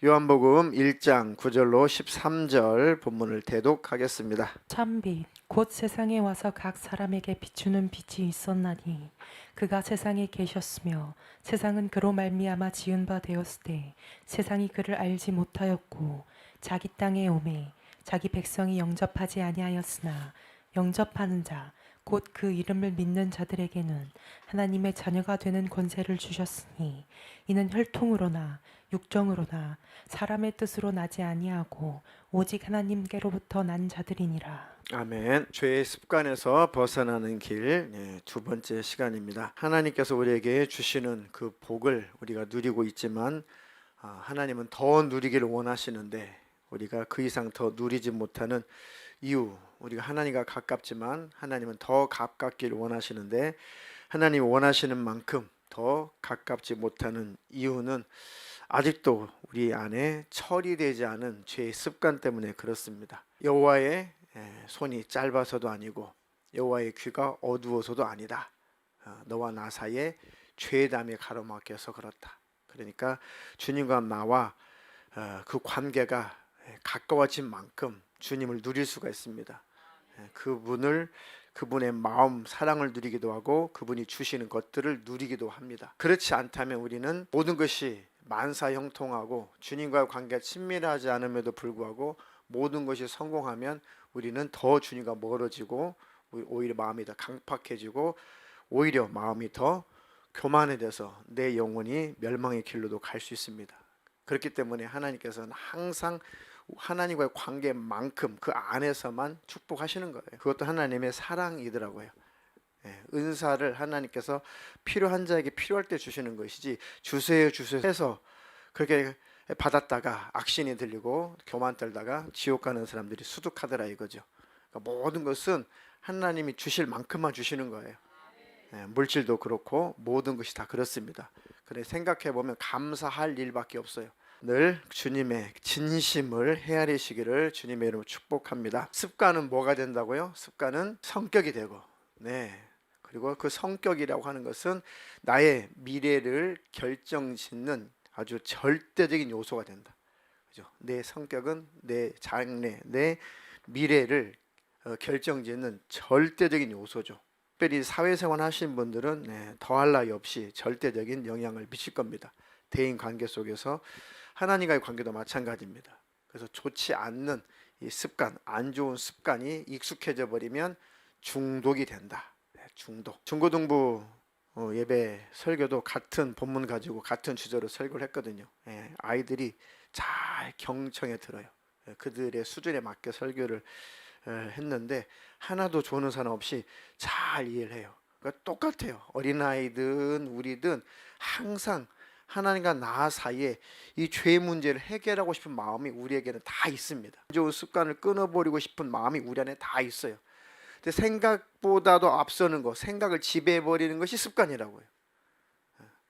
요한복음 1장 9절로 13절 본문을 대독하겠습니다. 참빛 곧 세상에 와서 각 사람에게 비추는 빛이 있었나니 그가 세상에 계셨으며 세상은 그로 말미암아 지은 바 되었을 때 세상이 그를 알지 못하였고 자기 땅에 오매 자기 백성이 영접하지 아니하였으나 영접하는 자 곧 그 이름을 믿는 자들에게는 하나님의 자녀가 되는 권세를 주셨으니 이는 혈통으로나 육정으로나 사람의 뜻으로 나지 아니하고 오직 하나님께로부터 난 자들이니라. 아멘. 죄의 습관에서 벗어나는 길, 두 번째 시간입니다. 하나님께서 우리에게 주시는 그 복을 우리가 누리고 있지만 하나님은 더 누리기를 원하시는데 우리가 그 이상 더 누리지 못하는 이유, 우리가 하나님과 가깝지만 하나님은 더 가깝기를 원하시는데 하나님이 원하시는 만큼 더 가깝지 못하는 이유는 아직도 우리 안에 처리되지 않은 죄의 습관 때문에 그렇습니다. 여호와의 손이 짧아서도 아니고 여호와의 귀가 어두워서도 아니다. 너와 나 사이에 죄담이 가로막혀서 그렇다. 그러니까 주님과 나와 그 관계가 가까워진 만큼 주님을 누릴 수가 있습니다. 그분의 마음 사랑을 누리기도 하고 그분이 주시는 것들을 누리기도 합니다. 그렇지 않다면 우리는 모든 것이 만사형통하고 주님과의 관계가 친밀하지 않음에도 불구하고 모든 것이 성공하면 우리는 더 주님과 멀어지고 오히려 마음이 더 강팍해지고 오히려 마음이 더 교만해져서 내 영혼이 멸망의 길로도 갈 수 있습니다. 그렇기 때문에 하나님께서는 항상 하나님과의 관계만큼 그 안에서만 축복하시는 거예요. 그것도 하나님의 사랑이더라고요. 은사를 하나님께서 필요한 자에게 필요할 때 주시는 것이지 주세요 해서 그렇게 받았다가 악신이 들리고 교만 떨다가 지옥 가는 사람들이 수두하더라 이거죠. 그러니까 모든 것은 하나님이 주실 만큼만 주시는 거예요. 물질도 그렇고 모든 것이 다 그렇습니다. 그래 생각해 보면 감사할 일밖에 없어요. 늘 주님의 진심을 헤아리시기를 주님의 이름으로 축복합니다. 습관은 뭐가 된다고요? 습관은 성격이 되고, 그리고 그 성격이라고 하는 것은 나의 미래를 결정짓는 아주 절대적인 요소가 된다. 그죠? 내 성격은 내 장래, 내 미래를 결정짓는 절대적인 요소죠. 특별히 사회생활 하시는 분들은 더할 나위 없이 절대적인 영향을 미칠 겁니다. 대인 관계 속에서 하나님과의 관계도 마찬가지입니다. 그래서 좋지 않는 이 습관, 안 좋은 습관이 익숙해져 버리면 중독이 된다. 중독. 중고등부 예배 설교도 같은 본문 가지고 같은 주제로 설교를 했거든요. 아이들이 잘 경청해 들어요. 그들의 수준에 맞게 설교를 했는데 하나도 조는 사람 없이 잘 이해를 해요. 그러니까 똑같아요. 어린아이든 우리든 항상 하나님과 나 사이에 이 죄 문제를 해결하고 싶은 마음이 우리에게는 다 있습니다. 좋은 습관을 끊어버리고 싶은 마음이 우리 안에 다 있어요. 근데 생각보다도 앞서는 거, 생각을 지배해버리는 것이 습관이라고요.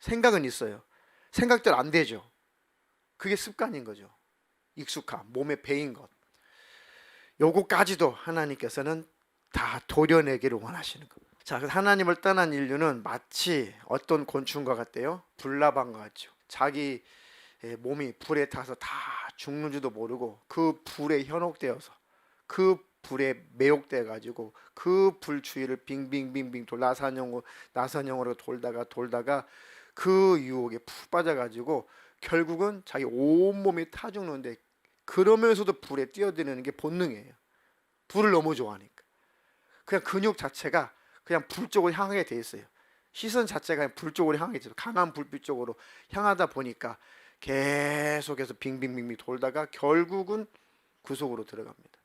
생각은 있어요. 생각대로 안 되죠. 그게 습관인 거죠. 익숙함, 몸에 배인 것. 요거까지도 하나님께서는 다 도려내기를 원하시는 겁니다. 자, 하나님을 떠난 인류는 마치 어떤 곤충과 같대요? 불나방과 같죠. 자기 몸이 불에 타서 다 죽는지도 모르고 그 불에 현혹되어서 그 불에 매혹돼 가지고 그 불 주위를 빙빙빙빙 나선형으로 돌다가 그 유혹에 푹 빠져 가지고 결국은 자기 온몸이 타 죽는데 그러면서도 불에 뛰어드는 게 본능이에요. 불을 너무 좋아하니까. 그냥 근육 자체가 그냥 불 쪽으로 향하게 돼 있어요. 시선 자체가 불 쪽으로 향하게 돼 있어요. 강한 불빛 쪽으로 향하다 보니까 계속해서 빙빙빙빙 돌다가 결국은 그 속으로 들어갑니다.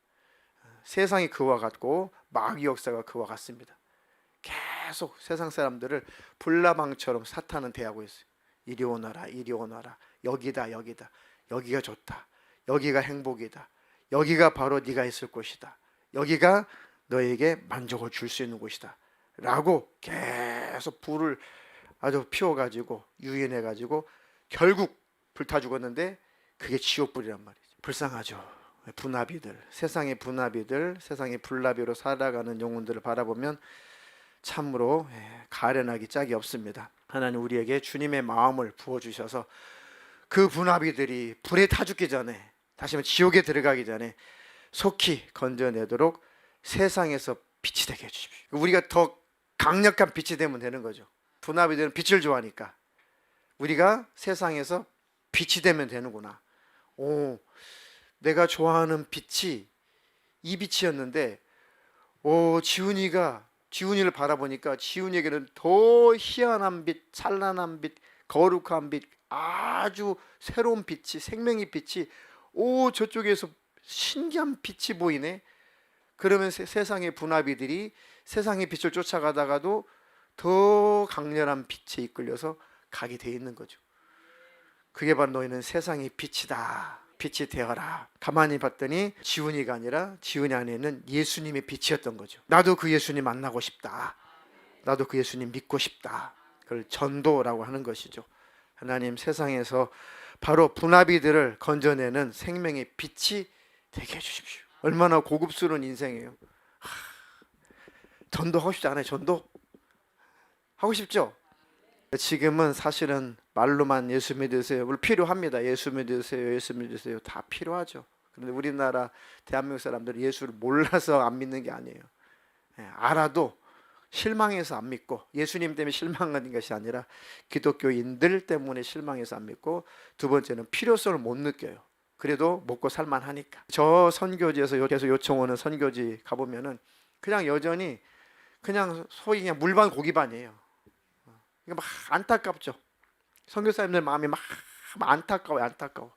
세상이 그와 같고 마귀 역사가 그와 같습니다. 계속 세상 사람들을 불나방처럼 사탄은 대하고 있어요. 이리 오너라, 이리 오너라. 여기다, 여기다. 여기가 좋다. 여기가 행복이다. 여기가 바로 네가 있을 곳이다. 여기가 너에게 만족을 줄 수 있는 곳이다. 라고 계속 불을 아주 피워가지고 유인해가지고 결국 불타 죽었는데 그게 지옥불이란 말이죠. 불쌍하죠. 분나비들, 세상의 분나비들, 세상의 불나비로 살아가는 영혼들을 바라보면 참으로 가련하기 짝이 없습니다. 하나님 우리에게 주님의 마음을 부어주셔서 그 분합이들이 불에 타 죽기 전에, 다시 한번 지옥에 들어가기 전에 속히 건져내도록 세상에서 빛이 되게 해주십시오. 우리가 더 강력한 빛이 되면 되는 거죠. 분합이들은 빛을 좋아하니까 우리가 세상에서 빛이 되면 되는구나. 오, 내가 좋아하는 빛이 이 빛이었는데, 지훈이를 바라보니까 지훈이에게는 더 희한한 빛, 찬란한 빛, 거룩한 빛, 아주 새로운 빛이, 생명의 빛이, 저쪽에서 신기한 빛이 보이네. 그러면 세상의 분합이들이 세상의 빛을 쫓아가다가도 더 강렬한 빛에 이끌려서 가게 돼 있는 거죠. 그게 바로 너희는 세상의 빛이다. 빛이 되어라. 가만히 봤더니 지훈이가 아니라 지훈이 안에는 예수님의 빛이었던 거죠. 나도 그 예수님 만나고 싶다. 나도 그 예수님 믿고 싶다. 그걸 전도라고 하는 것이죠. 하나님, 세상에서 바로 분합이들을 건져내는 생명의 빛이 되게 해주십시오. 얼마나 고급스러운 인생이에요. 전도하고 싶지 않아요? 전도? 하고 싶죠? 지금은 사실은 말로만 예수 믿으세요, 물론 필요합니다. 예수 믿으세요, 예수 믿으세요, 다 필요하죠. 그런데 우리나라 대한민국 사람들은 예수를 몰라서 안 믿는 게 아니에요. 알아도 실망해서 안 믿고, 예수님 때문에 실망하는 것이 아니라 기독교인들 때문에 실망해서 안 믿고, 두 번째는 필요성을 못 느껴요. 그래도 먹고 살만하니까. 저 선교지에서 계속 요청 오는 선교지 가보면은 그냥 여전히 그냥 소위 그냥 물반 고기반이에요. 막 안타깝죠. 선교사님들 마음이 막 안타까워요. 안타까워.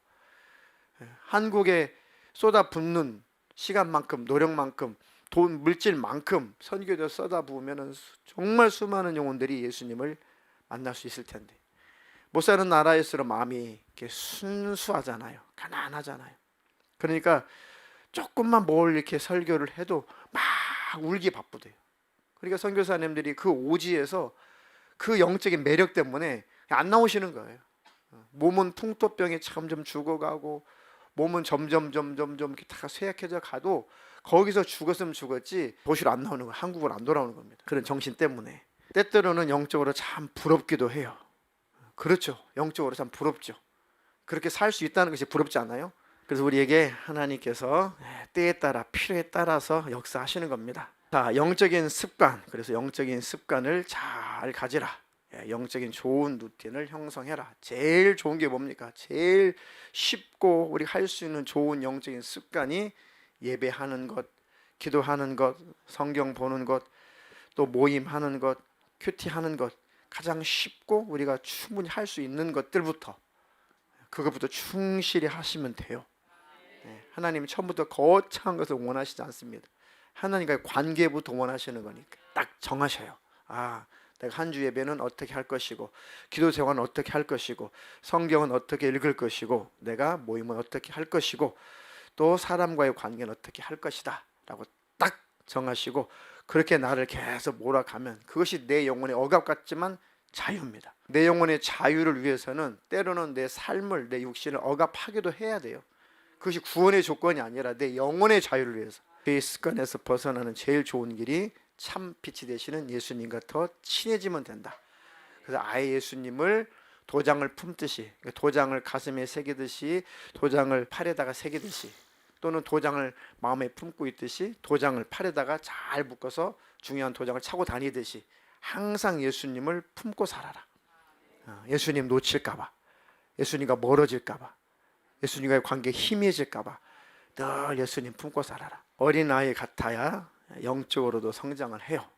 한국에 쏟아붓는 시간만큼, 노력만큼, 돈, 물질만큼 선교에 쏟아부으면 정말 수많은 영혼들이 예수님을 만날 수 있을 텐데, 못 사는 나라일수록 마음이 이렇게 순수하잖아요. 가난하잖아요. 그러니까 조금만 뭘 이렇게 설교를 해도 막 울기 바쁘대요. 그러니까 선교사님들이 그 오지에서 그 영적인 매력 때문에 안 나오시는 거예요. 몸은 풍토병에 점점 죽어가고, 몸은 점점 이렇게 다 쇠약해져 가도 거기서 죽었으면 죽었지 도시로 안 나오는 거예요. 한국으로 안 돌아오는 겁니다. 그런 정신 때문에. 때때로는 영적으로 참 부럽기도 해요. 그렇죠. 영적으로 참 부럽죠. 그렇게 살 수 있다는 것이 부럽지 않아요? 그래서 우리에게 하나님께서 때에 따라, 필요에 따라서 역사하시는 겁니다. 자, 영적인 습관. 그래서 영적인 습관을 잘 가지라. 영적인 좋은 루틴을 형성해라. 제일 좋은 게 뭡니까? 제일 쉽고 우리가 할 수 있는 좋은 영적인 습관이 예배하는 것, 기도하는 것, 성경 보는 것, 또 모임하는 것, 큐티하는 것. 가장 쉽고 우리가 충분히 할 수 있는 것들부터, 그것부터 충실히 하시면 돼요. 하나님이 처음부터 거창한 것을 원하시지 않습니다. 하나님과의 관계부터 원하시는 거니까 딱 정하셔요. 내가 한 주 예배는 어떻게 할 것이고, 기도 생활은 어떻게 할 것이고, 성경은 어떻게 읽을 것이고, 내가 모임은 어떻게 할 것이고, 또 사람과의 관계는 어떻게 할 것이다 라고 딱 정하시고, 그렇게 나를 계속 몰아가면 그것이 내 영혼의 억압 같지만 자유입니다. 내 영혼의 자유를 위해서는 때로는 내 삶을, 내 육신을 억압하기도 해야 돼요. 그것이 구원의 조건이 아니라 내 영혼의 자유를 위해서. 그 습관에서 벗어나는 제일 좋은 길이 참 빛이 되시는 예수님과 더 친해지면 된다. 그래서 아예 예수님을 도장을 품듯이, 도장을 가슴에 새기듯이, 도장을 팔에다가 새기듯이, 또는 도장을 마음에 품고 있듯이 도장을 팔에다가 잘 묶어서 중요한 도장을 차고 다니듯이 항상 예수님을 품고 살아라. 예수님 놓칠까봐, 예수님과 멀어질까봐, 예수님과의 관계 희미해질까봐 늘 예수님 품고 살아라. 어린아이 같아야 영적으로도 성장을 해요.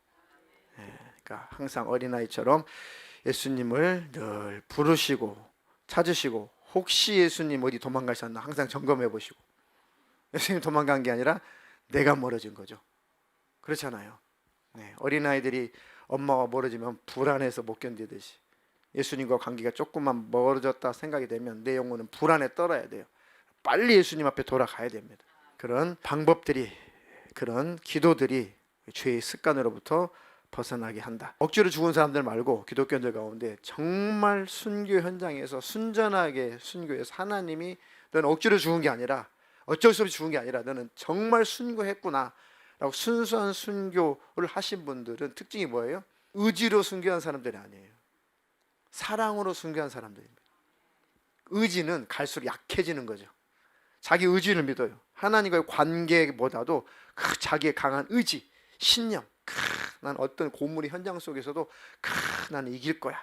그러니까 항상 어린아이처럼 예수님을 늘 부르시고 찾으시고, 혹시 예수님 어디 도망가셨나 항상 점검해 보시고, 예수님 도망간 게 아니라 내가 멀어진 거죠. 그렇잖아요. 어린아이들이 엄마와 멀어지면 불안해서 못 견디듯이, 예수님과 관계가 조금만 멀어졌다 생각이 되면 내 영혼은 불안에 떨어야 돼요. 빨리 예수님 앞에 돌아가야 됩니다. 그런 방법들이, 그런 기도들이 죄의 습관으로부터 벗어나게 한다. 억지로 죽은 사람들 말고 기독교인들 가운데 정말 순교 현장에서 순전하게 순교해서 하나님이 너는 억지로 죽은 게 아니라, 어쩔 수 없이 죽은 게 아니라 너는 정말 순교했구나 라고 순수한 순교를 하신 분들은 특징이 뭐예요? 의지로 순교한 사람들이 아니에요. 사랑으로 순교한 사람들입니다. 의지는 갈수록 약해지는 거죠. 자기 의지를 믿어요. 하나님과의 관계보다도 그 자기의 강한 의지, 신념, 난 어떤 고문의 현장 속에서도 나는 이길 거야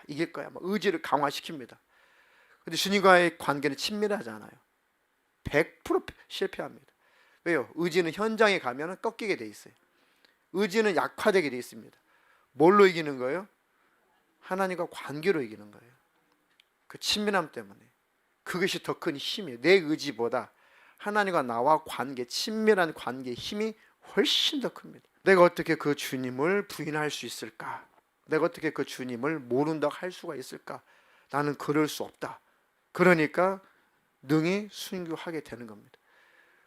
막 의지를 강화시킵니다. 근데 주님과의 관계는 친밀하지 않아요. 100% 실패합니다. 왜요? 의지는 현장에 가면 꺾이게 돼 있어요. 의지는 약화되게 돼 있습니다. 뭘로 이기는 거예요? 하나님과 관계로 이기는 거예요. 그 친밀함 때문에. 그것이 더 큰 힘이에요. 내 의지보다 하나님과 나와 관계, 친밀한 관계의 힘이 훨씬 더 큽니다. 내가 어떻게 그 주님을 부인할 수 있을까? 내가 어떻게 그 주님을 모른다고 할 수가 있을까? 나는 그럴 수 없다. 그러니까 능히 순교하게 되는 겁니다.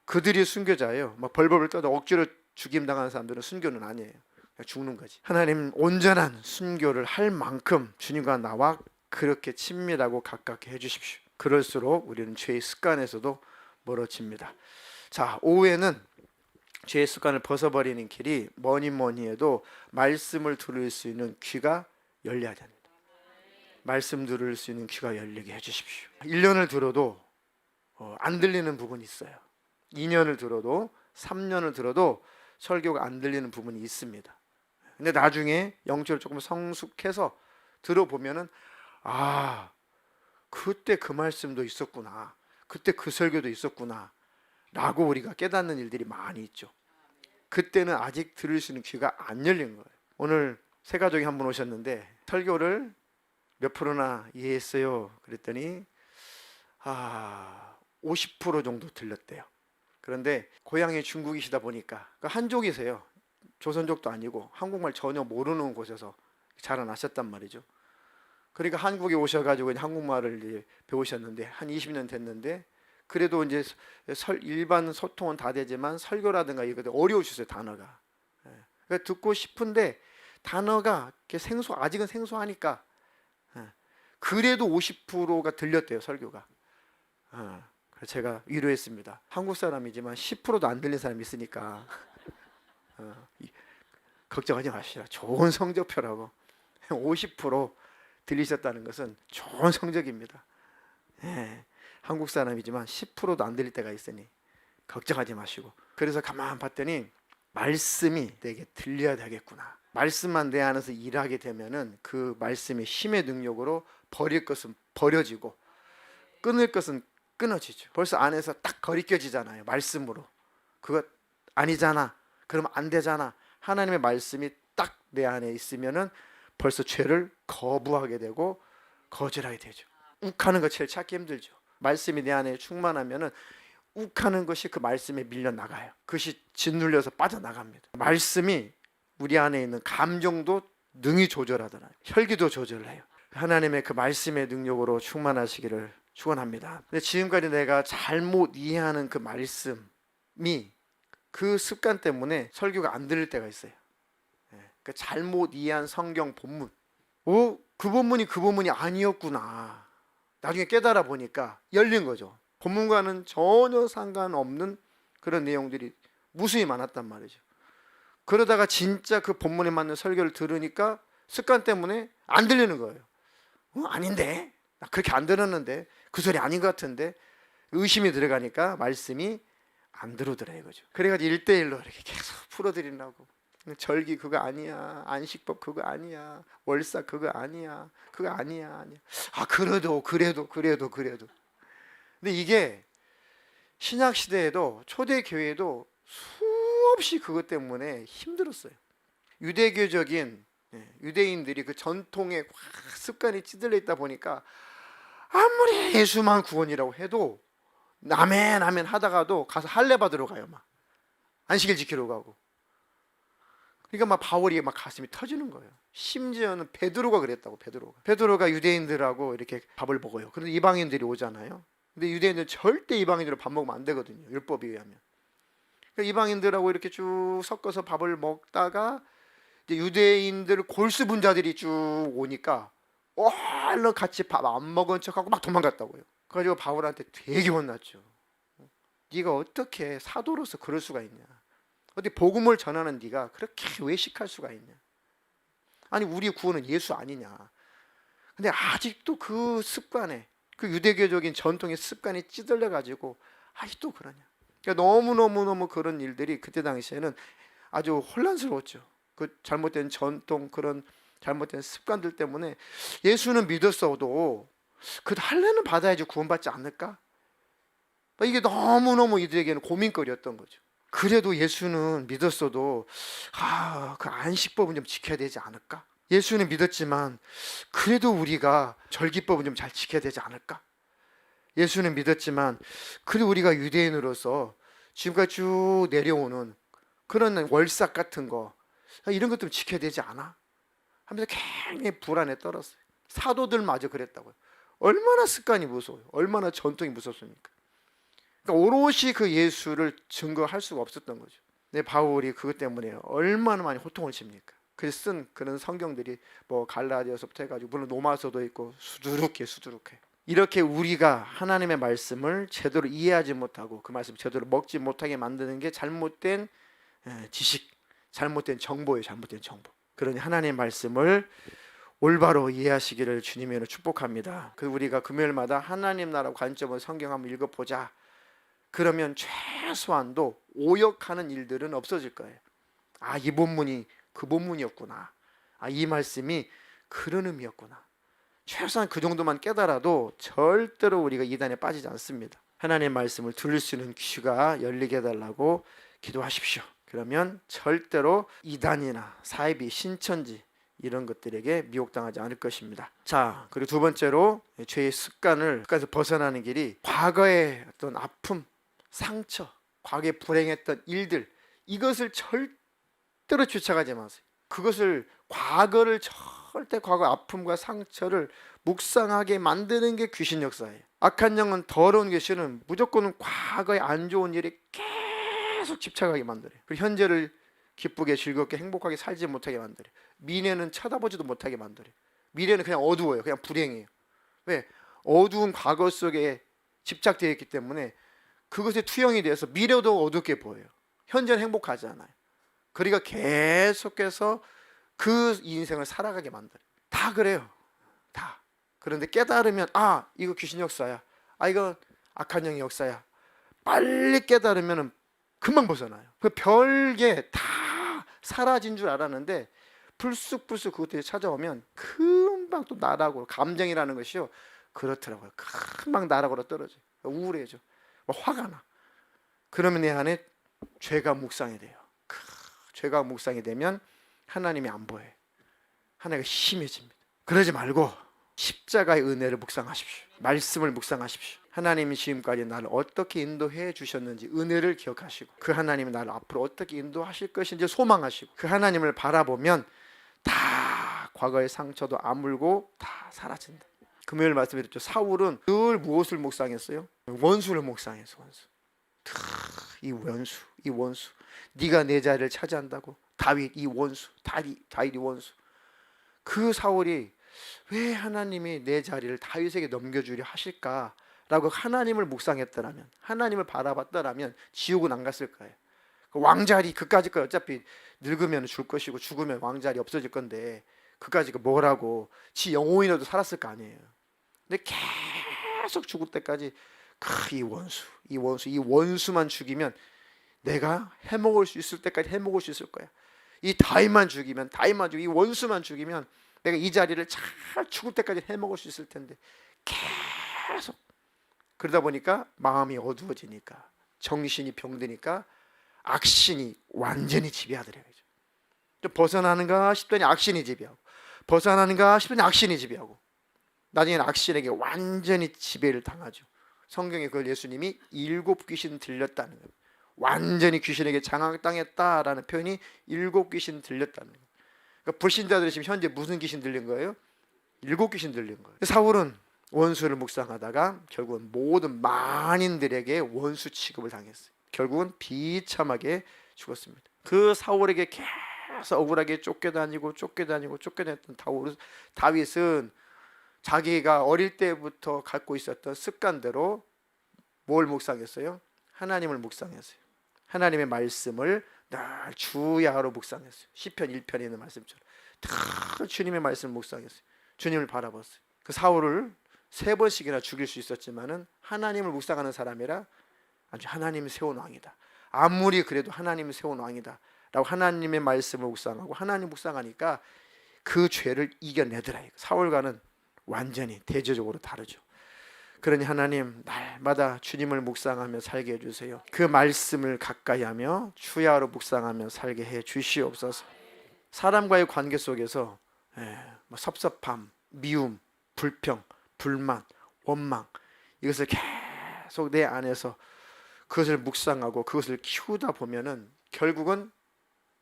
그들이 순교자예요. 막 벌벌 떠도 억지로 죽임당하는 사람들은 순교는 아니에요. 그냥 죽는 거지. 하나님 온전한 순교를 할 만큼 주님과 나와 그렇게 친밀하고 가깝게 해주십시오. 그럴수록 우리는 죄의 습관에서도 멀어집니다. 자, 오후에는 죄의 습관을 벗어버리는 길이 뭐니 해도 말씀을 들을 수 있는 귀가 열려야 됩니다. 말씀 들을 수 있는 귀가 열리게 해주십시오. 1년을 들어도 안 들리는 부분이 있어요. 2년을 들어도 3년을 들어도 설교가 안 들리는 부분이 있습니다. 근데 나중에 영적으로 조금 성숙해서 들어보면은 그때 그 말씀도 있었구나, 그때 그 설교도 있었구나 라고 우리가 깨닫는 일들이 많이 있죠. 그때는 아직 들을 수 있는 귀가 안 열린 거예요. 오늘 세 가족이 한 분 오셨는데 설교를 몇 프로나 이해했어요? 그랬더니 50% 정도 들렸대요. 그런데 고향이 중국이시다 보니까 한족이세요. 조선족도 아니고 한국말 전혀 모르는 곳에서 자라나셨단 말이죠. 그러니까 한국에 오셔가지고 한국말을 배우셨는데 한 20년 됐는데 그래도 이제 일반 소통은 다 되지만 설교라든가 이거 어려우셨어요. 단어가. 그러니까 듣고 싶은데 단어가 아직은 생소하니까 그래도 50%가 들렸대요. 설교가. 그래서 제가 위로했습니다. 한국 사람이지만 10%도 안 들린 사람이 있으니까 걱정하지 마시라. 좋은 성적표라고. 50% 들리셨다는 것은 좋은 성적입니다. 한국 사람이지만 10%도 안 들릴 때가 있으니 걱정하지 마시고. 그래서 가만 봤더니 말씀이 내게 들려야 되겠구나. 말씀만 내 안에서 일하게 되면은 그 말씀의 힘의 능력으로 버릴 것은 버려지고 끊을 것은 끊어지죠. 벌써 안에서 딱 거리껴지잖아요. 말씀으로. 그거 아니잖아. 그러면 안 되잖아. 하나님의 말씀이 딱 내 안에 있으면은 벌써 죄를 거부하게 되고 거절하게 되죠. 욱하는 것 제일 찾기 힘들죠. 말씀이 내 안에 충만하면은 욱하는 것이 그 말씀에 밀려 나가요. 그것이 짓눌려서 빠져나갑니다. 말씀이 우리 안에 있는 감정도 능히 조절하더라고요. 혈기도 조절해요. 하나님의 그 말씀의 능력으로 충만하시기를 축원합니다. 근데 지금까지 내가 잘못 이해하는 그 말씀이 그 습관 때문에 설교가 안 들릴 때가 있어요. 그 잘못 이해한 성경 본문, 그 본문이 아니었구나. 나중에 깨달아 보니까 열린 거죠. 본문과는 전혀 상관없는 그런 내용들이 무수히 많았단 말이죠. 그러다가 진짜 그 본문에 맞는 설교를 들으니까 습관 때문에 안 들리는 거예요. 아닌데, 나 그렇게 안 들었는데, 그 소리 아닌 것 같은데, 의심이 들어가니까 말씀이 안 들어오더라 이거죠. 그래가지고 1대1로 이렇게 계속 풀어드리려고. 절기 그거 아니야, 안식법 그거 아니야, 월사 그거 아니야, 그거 아니야. 그래도. 근데 이게 신약 시대에도 초대 교회에도 수없이 그것 때문에 힘들었어요. 유대교적인 유대인들이 그 전통의 습관이 찌들려 있다 보니까 아무리 예수만 구원이라고 해도 아멘 하다가도 가서 할례 받으러 가요. 막 안식일 지키러 가고. 그러니까 막 바울이 막 가슴이 터지는 거예요. 심지어는 베드로가 그랬다고. 베드로가 유대인들하고 이렇게 밥을 먹어요. 그런데 이방인들이 오잖아요. 근데 유대인들은 절대 이방인들로 밥 먹으면 안 되거든요. 율법에 의하면. 그러니까 이방인들하고 이렇게 쭉 섞어서 밥을 먹다가 이제 유대인들 골수분자들이 쭉 오니까 얼른 같이 밥 안 먹은 척하고 막 도망갔다고요. 그래가지고 바울한테 되게 혼났죠. 네가 어떻게 사도로서 그럴 수가 있냐. 어디 복음을 전하는 네가 그렇게 외식할 수가 있냐. 아니 우리 구원은 예수 아니냐. 근데 아직도 그 습관에 그 유대교적인 전통의 습관이 찌들려 가지고 아직도 그러냐. 그러니까 너무너무 그런 일들이 그때 당시에는 아주 혼란스러웠죠. 그 잘못된 전통, 그런 잘못된 습관들 때문에 예수는 믿었어도 그 할례는 받아야지 구원받지 않을까? 이게 너무너무 이들에게는 고민거리였던 거죠. 그래도 예수는 믿었어도 그 안식법은 좀 지켜야 되지 않을까? 예수는 믿었지만 그래도 우리가 절기법은 좀 잘 지켜야 되지 않을까? 예수는 믿었지만 그래도 우리가 유대인으로서 지금까지 쭉 내려오는 그런 월삭 같은 거, 이런 것도 지켜야 되지 않아? 하면서 굉장히 불안에 떨었어요. 사도들마저 그랬다고요. 얼마나 습관이 무서워요. 얼마나 전통이 무섭습니까? 그러니까 오롯이 그 예수를 증거할 수가 없었던 거죠. 네, 바울이 그것 때문에 얼마나 많이 호통을 칩니까? 그래서 쓴 그런 성경들이 뭐 갈라디아서부터 해가지고 물론 로마서도 있고 수두룩해. 이렇게 우리가 하나님의 말씀을 제대로 이해하지 못하고 그 말씀 제대로 먹지 못하게 만드는 게 잘못된 지식, 잘못된 정보예요. 잘못된 정보. 그러니 하나님의 말씀을 올바로 이해하시기를 주님으로 축복합니다. 그 우리가 금요일마다 하나님 나라 관점으로 성경 한번 읽어보자. 그러면 최소한도 오역하는 일들은 없어질 거예요. 이 본문이 그 본문이었구나. 이 말씀이 그런 의미였구나. 최소한 그 정도만 깨달아도 절대로 우리가 이단에 빠지지 않습니다. 하나님의 말씀을 들을 수 있는 귀가 열리게 해달라고 기도하십시오. 그러면 절대로 이단이나 사이비, 신천지 이런 것들에게 미혹당하지 않을 것입니다. 자, 그리고 두 번째로 죄의 습관에서 벗어나는 길이 과거의 어떤 아픔, 상처, 과거에 불행했던 일들, 이것을 절대로 쫓아가지 마세요. 그것을 과거를 절대 과거 아픔과 상처를 묵상하게 만드는 게 귀신 역사예요. 악한 영은 더러운 귀신은 무조건 과거의 안 좋은 일에 계속 집착하게 만들어요. 그리고 현재를 기쁘게 즐겁게 행복하게 살지 못하게 만들어요. 미래는 쳐다보지도 못하게 만들어요. 미래는 그냥 어두워요. 그냥 불행해요. 왜? 어두운 과거 속에 집착되어 있기 때문에 그것에 투영이 돼서 미래도 어둡게 보여요. 현재는 행복하지 않아요. 그러니까 계속해서 그 인생을 살아가게 만들어요. 다 그래요. 다. 그런데 깨달으면 이거 귀신 역사야. 이거 악한 영의 역사야. 빨리 깨달으면 금방 벗어나요. 그 별게 다 사라진 줄 알았는데 불쑥불쑥 그것들이 찾아오면 금방 또 나락으로, 감정이라는 것이요 그렇더라고요. 금방 나락으로 떨어져요. 우울해져. 화가 나. 그러면 내 안에 죄가 묵상이 돼요. 죄가 묵상이 되면 하나님이 안 보여요. 하나님이 심해집니다. 그러지 말고 십자가의 은혜를 묵상하십시오. 말씀을 묵상하십시오. 하나님이 지금까지 나를 어떻게 인도해 주셨는지 은혜를 기억하시고 그 하나님이 나를 앞으로 어떻게 인도하실 것인지 소망하시고 그 하나님을 바라보면 다 과거의 상처도 아물고 다 사라진다. 금요일 말씀드렸죠. 사울은 늘 무엇을 묵상했어요? 원수를 묵상했어. 이 원수. 네가 내 자리를 차지한다고. 다윗 이 원수. 다윗 이 원수. 그 사울이 왜 하나님이 내 자리를 다윗에게 넘겨주려 하실까라고 하나님을 묵상했더라면, 하나님을 바라봤더라면 지옥은 안 갔을 거예요. 그 왕자리 그까짓 거 어차피 늙으면 줄 것이고 죽으면 왕자리 없어질 건데 그까짓 거 뭐라고 지 영혼이라도 살았을 거 아니에요. 근데 계속 죽을 때까지 이 원수만 죽이면 내가 해먹을 수 있을 때까지 해먹을 수 있을 거야. 이 다윗만 죽이면 이 원수만 죽이면 내가 이 자리를 잘 죽을 때까지 해먹을 수 있을 텐데 계속 그러다 보니까 마음이 어두워지니까 정신이 병드니까 악신이 완전히 지배하더래요. 좀 벗어나는가 싶더니 악신이 지배하고 벗어나는가 싶더니 악신이 지배하고 나중에는 악신에게 완전히 지배를 당하죠. 성경에 그걸 예수님이 7 귀신 들렸다는 거예요. 완전히 귀신에게 장악당했다라는 표현이 7 귀신 들렸다는 거예요. 그러니까 불신자들이 지금 현재 무슨 귀신 들린 거예요? 7 귀신 들린 거예요. 사울은 원수를 묵상하다가 결국은 모든 만인들에게 원수 취급을 당했어요. 결국은 비참하게 죽었습니다. 그 사울에게 계속 억울하게 쫓겨다니던 다윗은 자기가 어릴 때부터 갖고 있었던 습관대로 뭘 묵상했어요? 하나님을 묵상했어요. 하나님의 말씀을 늘 주야로 묵상했어요. 시편 1편에 있는 말씀처럼 다 주님의 말씀을 묵상했어요. 주님을 바라봤어요. 그 사울을 3번씩이나 죽일 수 있었지만은 하나님을 묵상하는 사람이라 아주 하나님이 세운 왕이다. 아무리 그래도 하나님이 세운 왕이다 라고 하나님의 말씀을 묵상하고 하나님 묵상하니까 그 죄를 이겨내더라. 사울과는 완전히 대조적으로 다르죠. 그러니 하나님 날마다 주님을 묵상하며 살게 해주세요. 그 말씀을 가까이 하며 주야로 묵상하며 살게 해 주시옵소서. 사람과의 관계 속에서 섭섭함, 미움, 불평, 불만, 원망 이것을 계속 내 안에서 그것을 묵상하고 그것을 키우다 보면은 결국은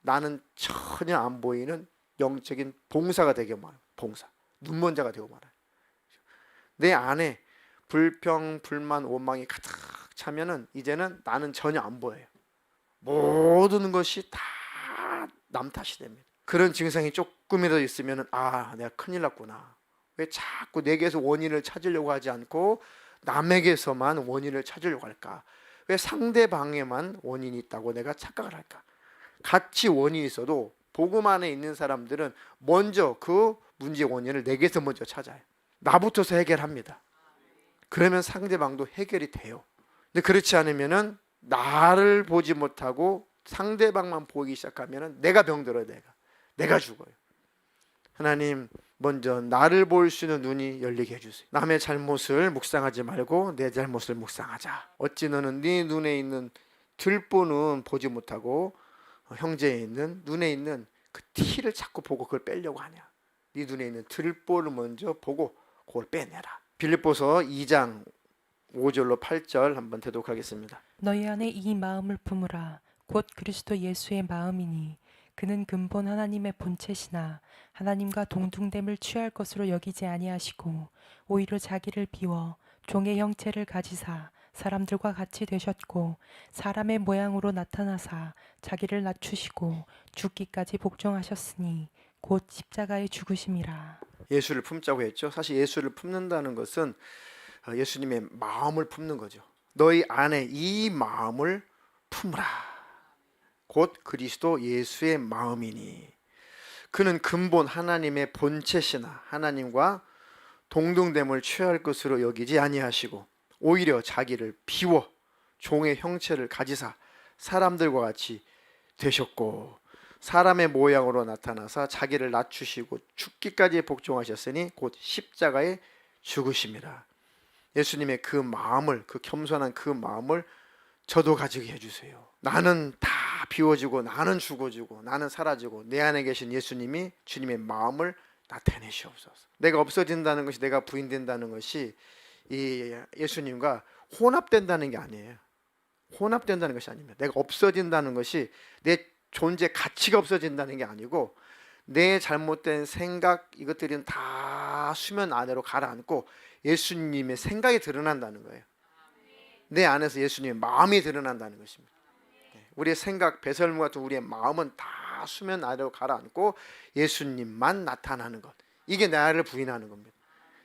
나는 전혀 안 보이는 영적인 봉사가 되게 말아요. 봉사, 눈먼자가 되고 말아요. 내 안에 불평, 불만, 원망이 가득 차면은 이제는 나는 전혀 안 보여요. 모든 것이 다 남 탓이 됩니다. 그런 증상이 조금이라도 있으면은 내가 큰일 났구나. 왜 자꾸 내게서 원인을 찾으려고 하지 않고 남에게서만 원인을 찾으려고 할까? 왜 상대방에만 원인이 있다고 내가 착각을 할까? 같이 원인이 있어도 복음 안에 있는 사람들은 먼저 그 문제의 원인을 내게서 먼저 찾아요. 나부터서 해결합니다. 그러면 상대방도 해결이 돼요. 근데 그렇지 않으면은 나를 보지 못하고 상대방만 보기 시작하면은 내가 병들어요. 내가 죽어요. 하나님 먼저 나를 볼 수 있는 눈이 열리게 해주세요. 남의 잘못을 묵상하지 말고 내 잘못을 묵상하자. 어찌 너는 네 눈에 있는 들보는 보지 못하고 형제에 있는 눈에 있는 그 티를 자꾸 보고 그걸 빼려고 하냐. 네 눈에 있는 들보를 먼저 보고 그걸 빼내라. 빌립보서 2장 5절로 8절 한번 대독하겠습니다. 너희 안에 이 마음을 품으라. 곧 그리스도 예수의 마음이니 그는 근본 하나님의 본체시나 하나님과 동등됨을 취할 것으로 여기지 아니하시고 오히려 자기를 비워 종의 형체를 가지사 사람들과 같이 되셨고 사람의 모양으로 나타나사 자기를 낮추시고 죽기까지 복종하셨으니 곧 십자가에 죽으심이라. 예수를 품자고 했죠. 사실 예수를 품는다는 것은 예수님의 마음을 품는 거죠. 너희 안에 이 마음을 품으라. 곧 그리스도 예수의 마음이니 그는 근본 하나님의 본체시나 하나님과 동등됨을 취할 것으로 여기지 아니하시고 오히려 자기를 비워 종의 형체를 가지사 사람들과 같이 되셨고 사람의 모양으로 나타나사 자기를 낮추시고 죽기까지 복종하셨으니 곧 십자가에 죽으심이라. 예수님의 그 마음을, 그 겸손한 그 마음을 저도 가지게 해주세요. 나는 다 비워지고 나는 죽어지고 나는 사라지고 내 안에 계신 예수님이 주님의 마음을 나타내시옵소서. 내가 없어진다는 것이, 내가 부인된다는 것이 이 예수님과 혼합된다는 게 아니에요. 혼합된다는 것이 아닙니다. 내가 없어진다는 것이 내 존재 가치가 없어진다는 게 아니고 내 잘못된 생각 이것들은 다 수면 아래로 가라앉고 예수님의 생각이 드러난다는 거예요. 내 안에서 예수님의 마음이 드러난다는 것입니다. 우리의 생각, 배설물 같은 우리의 마음은 다 수면 아래로 가라앉고 예수님만 나타나는 것. 이게 나를 부인하는 겁니다.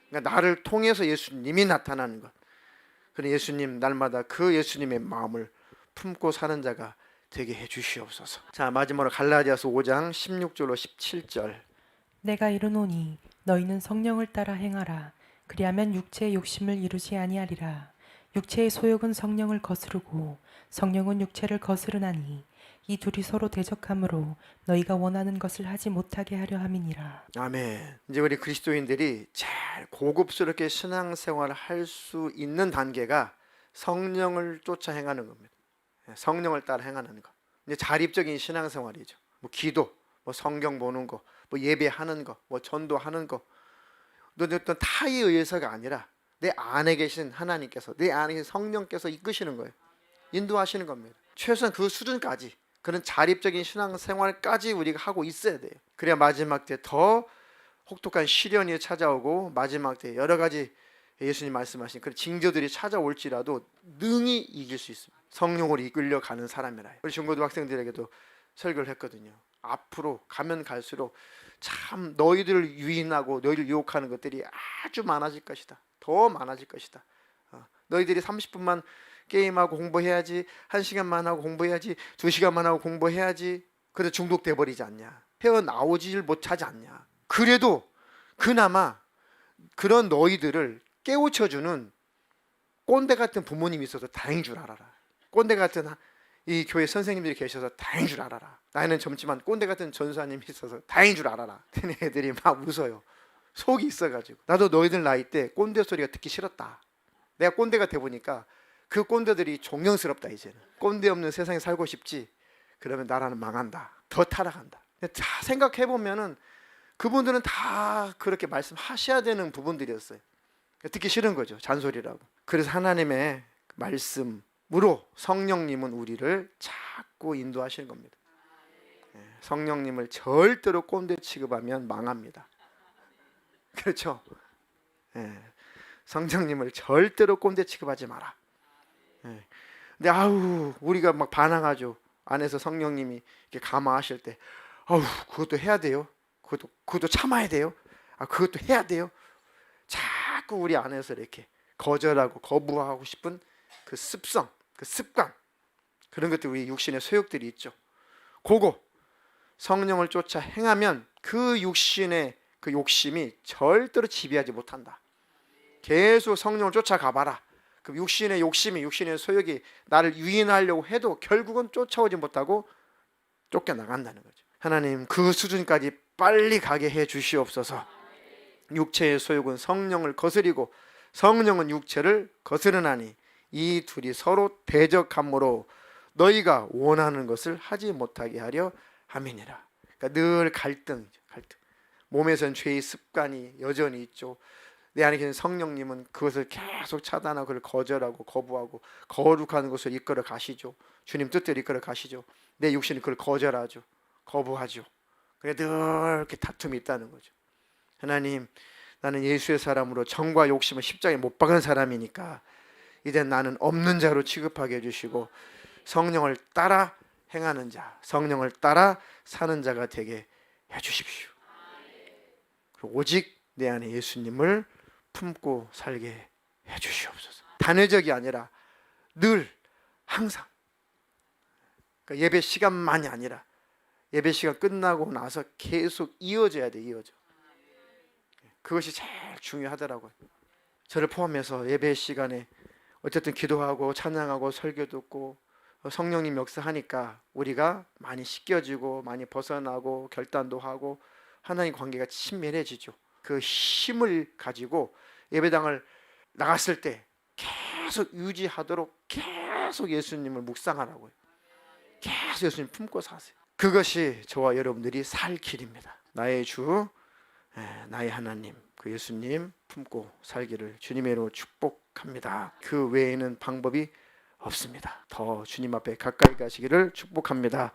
그러니까 나를 통해서 예수님이 나타나는 것. 그런 예수님 날마다 그 예수님의 마음을 품고 사는 자가 되게 해 주시옵소서. 자, 마지막으로 갈라디아서 5장 16절로 17절. 내가 이르노니 너희는 성령을 따라 행하라. 그리하면 육체의 욕심을 이루지 아니하리라. 육체의 소욕은 성령을 거스르고 성령은 육체를 거스르나니 이 둘이 서로 대적하므로 너희가 원하는 것을 하지 못하게 하려 함이니라. 아멘. 이제 우리 그리스도인들이 제일 고급스럽게 신앙생활을 할 수 있는 단계가 성령을 쫓아 행하는 겁니다. 성령을 따라 행하는 것. 이제 자립적인 신앙생활이죠. 뭐 기도, 뭐 성경 보는 거, 뭐 예배하는 거, 뭐 전도하는 거. 어떤 타에 의해서가 아니라 내 안에 계신 하나님께서, 내 안에 계신 성령께서 이끄시는 거예요. 인도하시는 겁니다. 최소한 그 수준까지, 그런 자립적인 신앙생활까지 우리가 하고 있어야 돼요. 그래야 마지막 때 더 혹독한 시련이 찾아오고 마지막 때 여러 가지 예수님 말씀하신 그런 징조들이 찾아올지라도 능히 이길 수 있습니다. 성령으로 이끌려 가는 사람이라. 우리 중고등학생들에게도 설교를 했거든요. 앞으로 가면 갈수록 참 너희들을 유인하고 너희를 유혹하는 것들이 아주 많아질 것이다. 더 많아질 것이다. 너희들이 30분만 게임하고 공부해야지, 1시간만 하고 공부해야지, 2시간만 하고 공부해야지. 그래도 중독돼 버리지 않냐? 헤어나오질 못하지 않냐? 그래도 그나마 그런 너희들을 깨우쳐주는 꼰대 같은 부모님이 있어서 다행인 줄 알아라. 꼰대 같은 이 교회 선생님들이 계셔서 다행인 줄 알아라. 나이는 젊지만 꼰대 같은 전사님이 있어서 다행인 줄 알아라. 근데 애들이 막 웃어요. 속이 있어가지고. 나도 너희들 나이 때 꼰대 소리가 듣기 싫었다. 내가 꼰대가 돼보니까 그 꼰대들이 존경스럽다. 이제는 꼰대 없는 세상에 살고 싶지. 그러면 나라는 망한다. 더 타락한다. 다 생각해보면은 그분들은 다 그렇게 말씀하셔야 되는 부분들이었어요. 듣기 싫은 거죠. 잔소리라고. 그래서 하나님의 말씀으로 성령님은 우리를 자꾸 인도하시는 겁니다. 성령님을 절대로 꼰대 취급하면 망합니다. 그렇죠? 성령님을 절대로 꼰대 취급하지 마라. 근데 우리가 막 반항하죠. 안에서 성령님이 이렇게 감화하실 때 그것도 해야 돼요. 그것도 참아야 돼요. 그것도 해야 돼요. 자꾸 우리 안에서 이렇게 거절하고 거부하고 싶은 그 습성, 그 습관, 그런 것들, 우리 육신의 소욕들이 있죠. 그거 성령을 쫓아 행하면 그 육신의 그 욕심이 절대로 지배하지 못한다. 계속 성령을 쫓아가봐라. 그 육신의 욕심이, 육신의 소욕이 나를 유인하려고 해도 결국은 쫓아오지 못하고 쫓겨나간다는 거죠. 하나님, 그 수준까지 빨리 가게 해 주시옵소서. 육체의 소욕은 성령을 거스리고 성령은 육체를 거스르나니 이 둘이 서로 대적함으로 너희가 원하는 것을 하지 못하게 하려 함이니라. 그러니까 늘 갈등. 몸에선 죄의 습관이 여전히 있죠. 내 안에 계신 성령님은 그것을 계속 차단하고 그걸 거절하고 거부하고 거룩한 것을 이끌어 가시죠. 주님 뜻대로 이끌어 가시죠. 내 육신이 그걸 거절하죠. 거부하죠. 그래 늘 이렇게 다툼이 있다는 거죠. 하나님, 나는 예수의 사람으로 정과 욕심을 십자가에 못 박은 사람이니까 이제 나는 없는 자로 취급하게 해주시고 성령을 따라 행하는 자, 성령을 따라 사는 자가 되게 해주십시오. 오직 내 안에 예수님을 품고 살게 해주시옵소서. 단회적이 아니라 늘 항상, 그러니까 예배 시간만이 아니라 예배 시간 끝나고 나서 계속 이어져야 돼. 이어져. 그것이 제일 중요하더라고요. 저를 포함해서 예배 시간에 어쨌든 기도하고 찬양하고 설교 듣고 성령님 역사하니까 우리가 많이 씻겨지고 많이 벗어나고 결단도 하고 하나님 관계가 친밀해지죠. 그 힘을 가지고 예배당을 나갔을 때 계속 유지하도록 계속 예수님을 묵상하라고요. 계속 예수님 품고 사세요. 그것이 저와 여러분들이 살 길입니다. 나의 주, 나의 하나님, 그 예수님 품고 살기를 주님의 이름으로 축복합니다. 그 외에는 방법이 없습니다. 더 주님 앞에 가까이 가시기를 축복합니다.